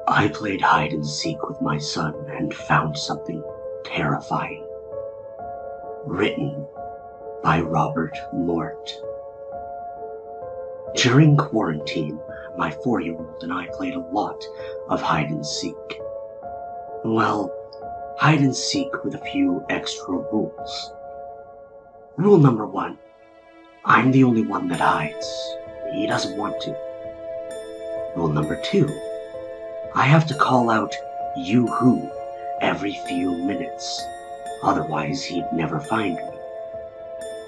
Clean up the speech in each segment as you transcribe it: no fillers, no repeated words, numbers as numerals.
I played hide and seek with my son and found something terrifying. Written by Robert Mort. During quarantine, my 4-year-old and I played a lot of hide and seek. Well, hide and seek with a few extra rules. Rule number 1. I'm the only one that hides. He doesn't want to. Rule number 2. I have to call out "you who" every few minutes. Otherwise, he'd never find me.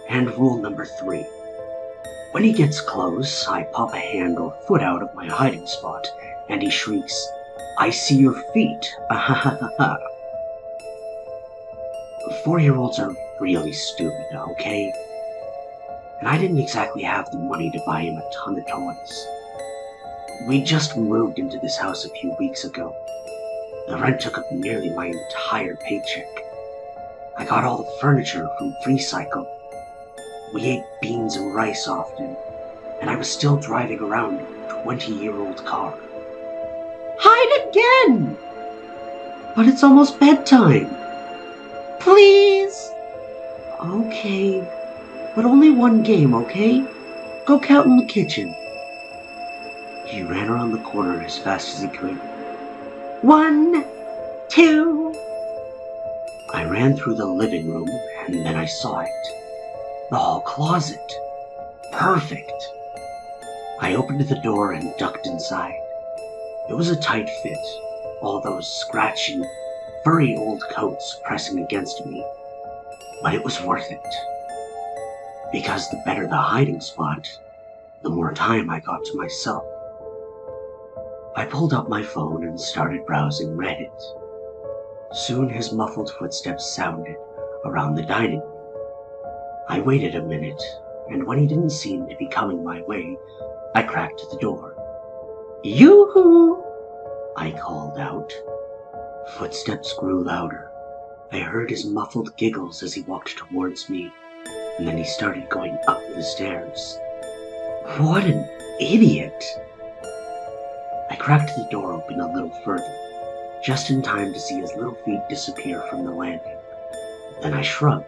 And rule number 3. When he gets close, I pop a hand or foot out of my hiding spot, and he shrieks, "I see your feet, ahahaha." 4-year-olds are really stupid, okay? And I didn't exactly have the money to buy him a ton of toys. We just moved into this house a few weeks ago. The rent took up nearly my entire paycheck. I got all the furniture from Free Cycle. We ate beans and rice often, and I was still driving around a 20-year-old car. Hide again! But it's almost bedtime. Please? Okay, but only one game, okay? Go count in the kitchen. He ran around the corner as fast as he could. 1, 2. I ran through the living room, and then I saw it. The hall closet. Perfect. I opened the door and ducked inside. It was a tight fit, all those scratchy, furry old coats pressing against me. But it was worth it. Because the better the hiding spot, the more time I got to myself. I pulled up my phone and started browsing Reddit. Soon his muffled footsteps sounded around the dining room. I waited a minute, and when he didn't seem to be coming my way, I cracked the door. "Yoo-hoo!" I called out. Footsteps grew louder. I heard his muffled giggles as he walked towards me, and then he started going up the stairs. What an idiot! I cracked the door open a little further, just in time to see his little feet disappear from the landing. Then I shrugged.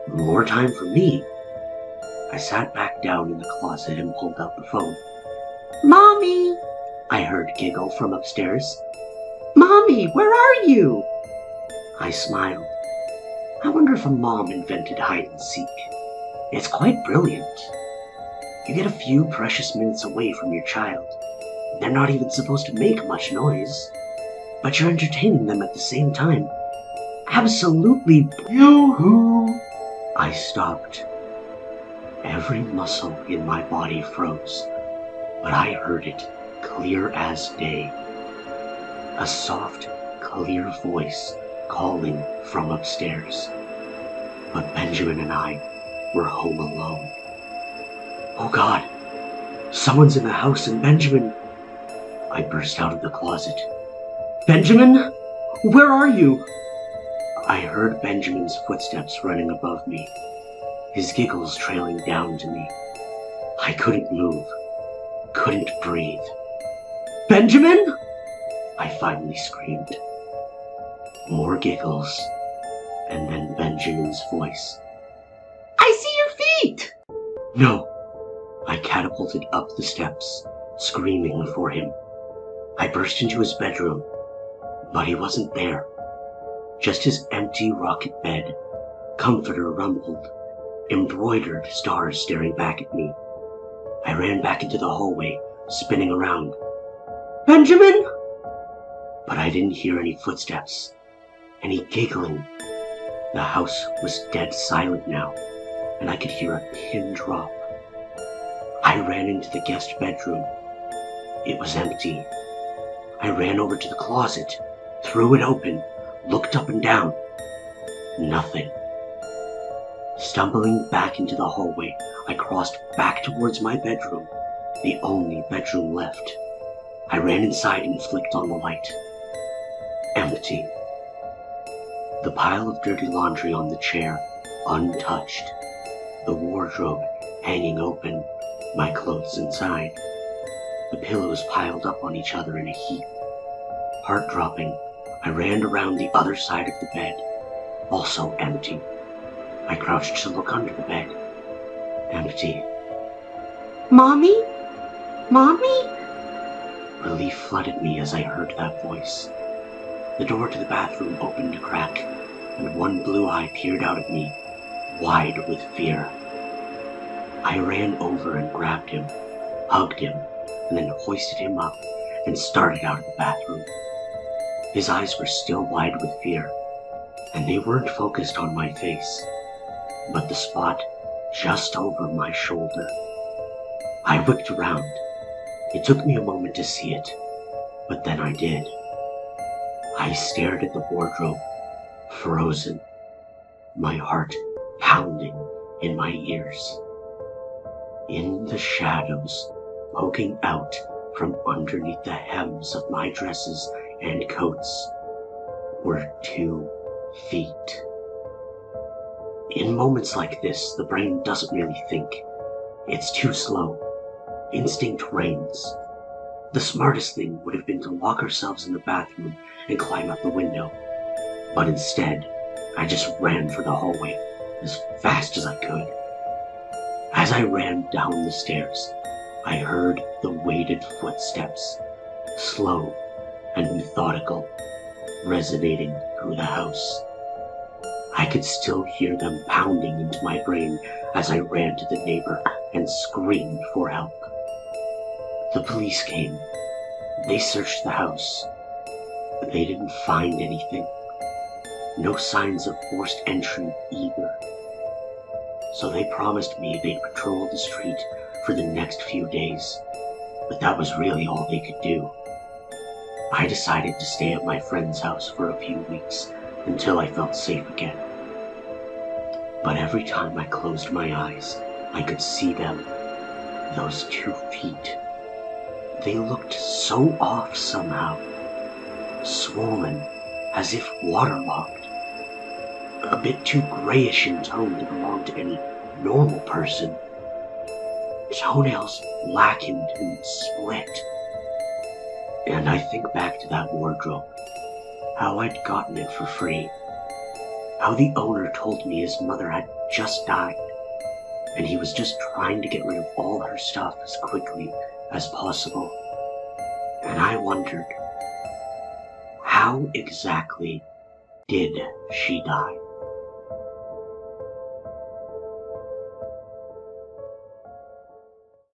More time for me. I sat back down in the closet and pulled out the phone. "Mommy!" I heard giggle from upstairs. "Mommy, where are you?" I smiled. I wonder if a mom invented hide and seek. It's quite brilliant. You get a few precious minutes away from your child. They're not even supposed to make much noise, but you're entertaining them at the same time. Absolutely. Yoo-hoo! I stopped. Every muscle in my body froze, but I heard it clear as day. A soft, clear voice calling from upstairs. But Benjamin and I were home alone. Oh God, someone's in the house and Benjamin... I burst out of the closet. "Benjamin? Where are you?" I heard Benjamin's footsteps running above me, his giggles trailing down to me. I couldn't move, couldn't breathe. "Benjamin?" I finally screamed. More giggles, and then Benjamin's voice. "I see your feet!" No! I catapulted up the steps, screaming for him. I burst into his bedroom, but he wasn't there. Just his empty rocket bed, comforter rumpled, embroidered stars staring back at me. I ran back into the hallway, spinning around. "Benjamin!" But I didn't hear any footsteps, any giggling. The house was dead silent now, and I could hear a pin drop. I ran into the guest bedroom. It was empty. I ran over to the closet, threw it open, looked up and down. Nothing. Stumbling back into the hallway, I crossed back towards my bedroom, the only bedroom left. I ran inside and flicked on the light. Empty. The pile of dirty laundry on the chair, untouched. The wardrobe hanging open, my clothes inside. The pillows piled up on each other in a heap. Heart dropping, I ran around the other side of the bed, also empty. I crouched to look under the bed. Empty. Mommy? Mommy? Relief flooded me as I heard that voice. The door to the bathroom opened a crack, and one blue eye peered out at me, wide with fear. I ran over and grabbed him, hugged him, and then hoisted him up and started out of the bathroom. His eyes were still wide with fear, and they weren't focused on my face, but the spot just over my shoulder. I whipped around. It took me a moment to see it, but then I did. I stared at the wardrobe, frozen, my heart pounding in my ears. In the shadows, poking out from underneath the hems of my dresses and coats, were 2 feet. In moments like this, the brain doesn't really think. It's too slow. Instinct reigns. The smartest thing would have been to lock ourselves in the bathroom and climb out the window. But instead, I just ran for the hallway as fast as I could. As I ran down the stairs, I heard the weighted footsteps, slow and methodical, resonating through the house. I could still hear them pounding into my brain as I ran to the neighbor and screamed for help. The police came. They searched the house. They didn't find anything. No signs of forced entry either. So they promised me they'd patrol the street for the next few days, but that was really all they could do. I decided to stay at my friend's house for a few weeks until I felt safe again. But every time I closed my eyes, I could see them, those 2 feet. They looked so off somehow, swollen, as if waterlogged, a bit too grayish in tone to belong to any normal person. Toenails blackened and split. And I think back to that wardrobe, how I'd gotten it for free, how the owner told me his mother had just died, and he was just trying to get rid of all her stuff as quickly as possible. And I wondered, how exactly did she die?